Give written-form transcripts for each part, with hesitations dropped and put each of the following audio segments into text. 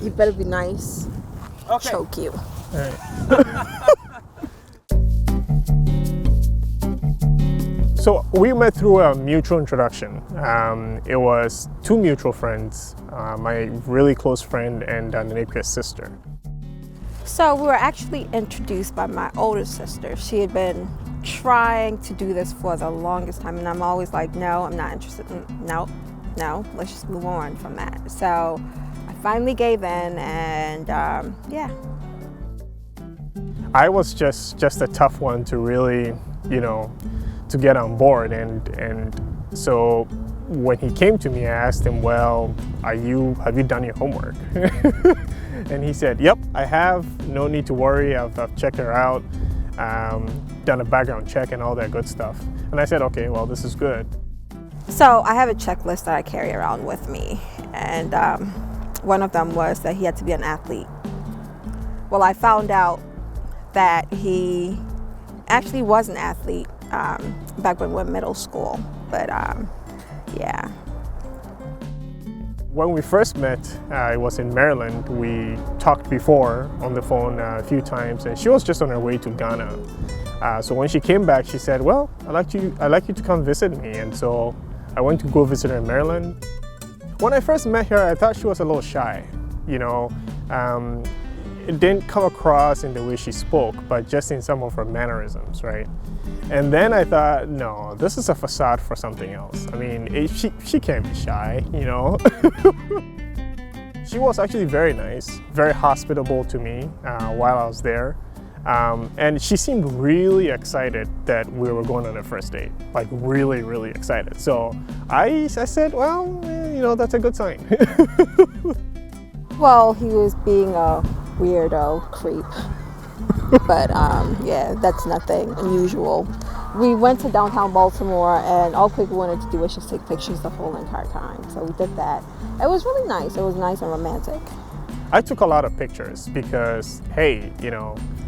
You better be nice. Okay. Choke you. All right. So we met through a mutual introduction. It was two mutual friends, my really close friend and Napia's sister. So we were actually introduced by my older sister. She had been trying to do this for the longest time, and I'm always like, no, I'm not interested. No, let's just move on from that. So I finally gave in, and yeah. I was just a tough one to really, to get on board, and so when he came to me, I asked him, well, have you done your homework? And he said, yep, I have, no need to worry, I've checked her out, done a background check and all that good stuff. And I said, okay, well, this is good. So I have a checklist that I carry around with me, and one of them was that he had to be an athlete. Well, I found out that he actually was an athlete back when we were in middle school, but yeah. When we first met, it was in Maryland. We talked before on the phone a few times, and she was just on her way to Ghana. So when she came back, she said, well, I'd like you to come visit me. And so I went to go visit her in Maryland. When I first met her, I thought she was a little shy, It didn't come across in the way she spoke, but just in some of her mannerisms, right? And then I thought, no, this is a facade for something else. I mean, she can't be shy, She was actually very nice, very hospitable to me while I was there. And she seemed really excited that we were going on a first date, like really, really excited. So I said, well, that's a good sign. Well, he was being a weirdo creep, but yeah, that's nothing unusual. We went to downtown Baltimore, and all Kweku wanted to do was just take pictures the whole entire time. So we did that. It was really nice. It was nice and romantic. I took a lot of pictures because, hey,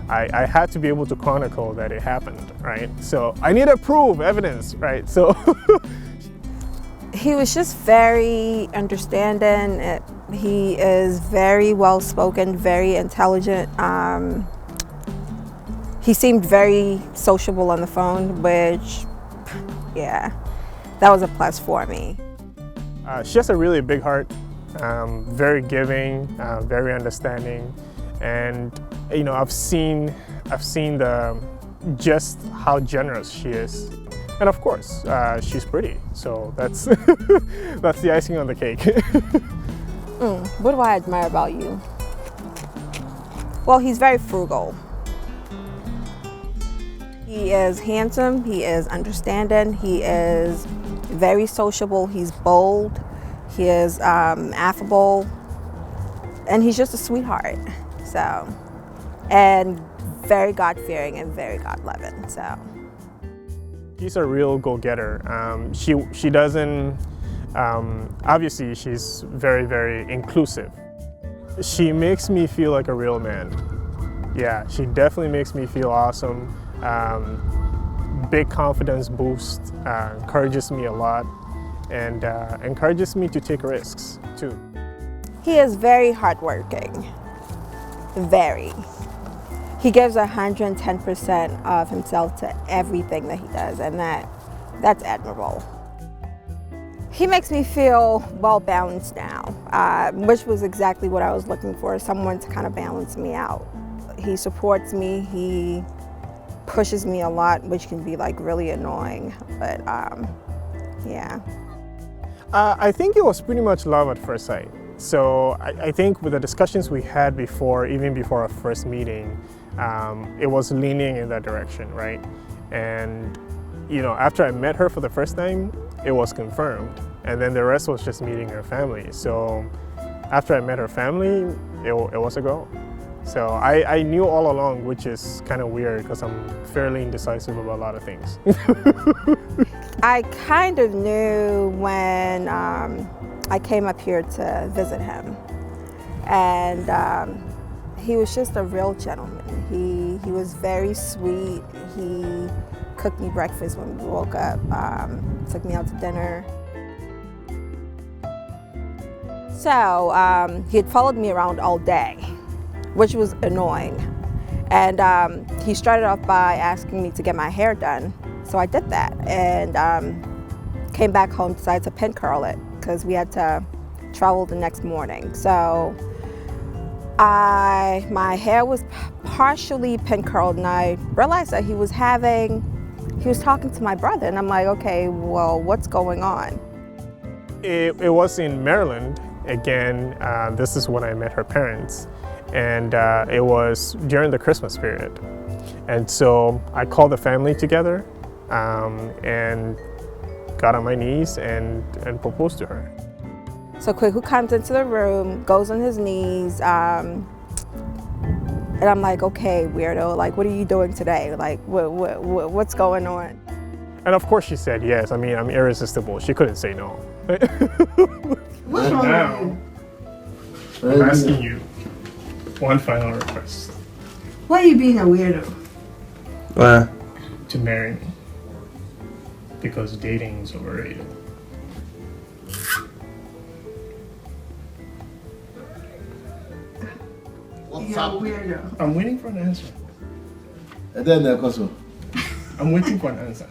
I had to be able to chronicle that it happened, right? So I needed proof, evidence, right? So he was just very understanding. He is very well spoken, very intelligent. He seemed very sociable on the phone, which, yeah, that was a plus for me. She has a really big heart, very giving, very understanding, and I've seen just how generous she is, and of course she's pretty. So that's that's the icing on the cake. What do I admire about you? Well, he's very frugal. He is handsome, he is understanding, he is very sociable, he's bold, he is affable, and he's just a sweetheart. So, and very God-fearing and very God-loving. So, she's a real go-getter. She doesn't. Obviously, she's very, very inclusive. She makes me feel like a real man. Yeah, she definitely makes me feel awesome. Big confidence boost, encourages me a lot, and encourages me to take risks too. he is very hardworking. Very. He gives 110% of himself to everything that he does, and that's admirable. He makes me feel well balanced now, which was exactly what I was looking for, someone to kind of balance me out. He supports me, he pushes me a lot, which can be like really annoying, but yeah. I think it was pretty much love at first sight. So I think with the discussions we had before, even before our first meeting, it was leaning in that direction, right? And you know, after I met her for the first time, it was confirmed. And then the rest was just meeting her family. So after I met her family, it was a go. So I knew all along, which is kind of weird because I'm fairly indecisive about a lot of things. I kind of knew when I came up here to visit him. And he was just a real gentleman. He was very sweet. He cooked me breakfast when we woke up, took me out to dinner. So he had followed me around all day, which was annoying. And he started off by asking me to get my hair done. So I did that and came back home, decided to pin curl it because we had to travel the next morning. So my hair was partially pin curled and I realized that he was talking to my brother and I'm like, okay, well, what's going on? It was in Maryland. Again, this is when I met her parents. And it was during the Christmas period. And so I called the family together and got on my knees and proposed to her. So Kweku comes into the room, goes on his knees, and I'm like, okay, weirdo, like, what are you doing today? Like, what's going on? And of course she said yes. I mean, I'm irresistible. She couldn't say no. What's wrong now, I'm asking you one final request. Why are you being a weirdo? What? To marry me. Because dating is overrated. What's up? Weirdo. I'm waiting for an answer. And then I'm waiting for an answer.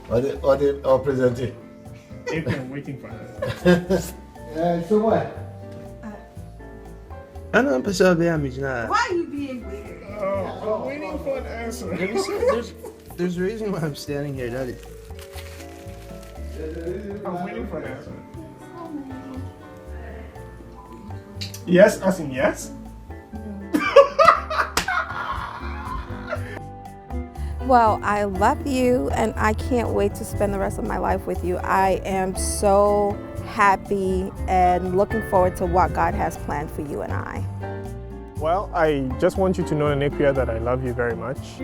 or presenting. I'm waiting for an answer. So what? Why are you being weird? Oh, I'm waiting for an answer. There's a reason why I'm standing here, Daddy. I'm waiting for an answer. Yes, as in yes? Well, I love you and I can't wait to spend the rest of my life with you. I am so happy and looking forward to what God has planned for you and I. Well, I just want you to know, Akua, that I love you very much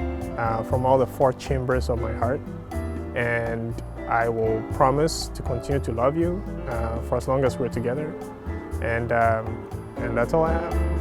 from all the four chambers of my heart. And I will promise to continue to love you for as long as we're together. And that's all I have.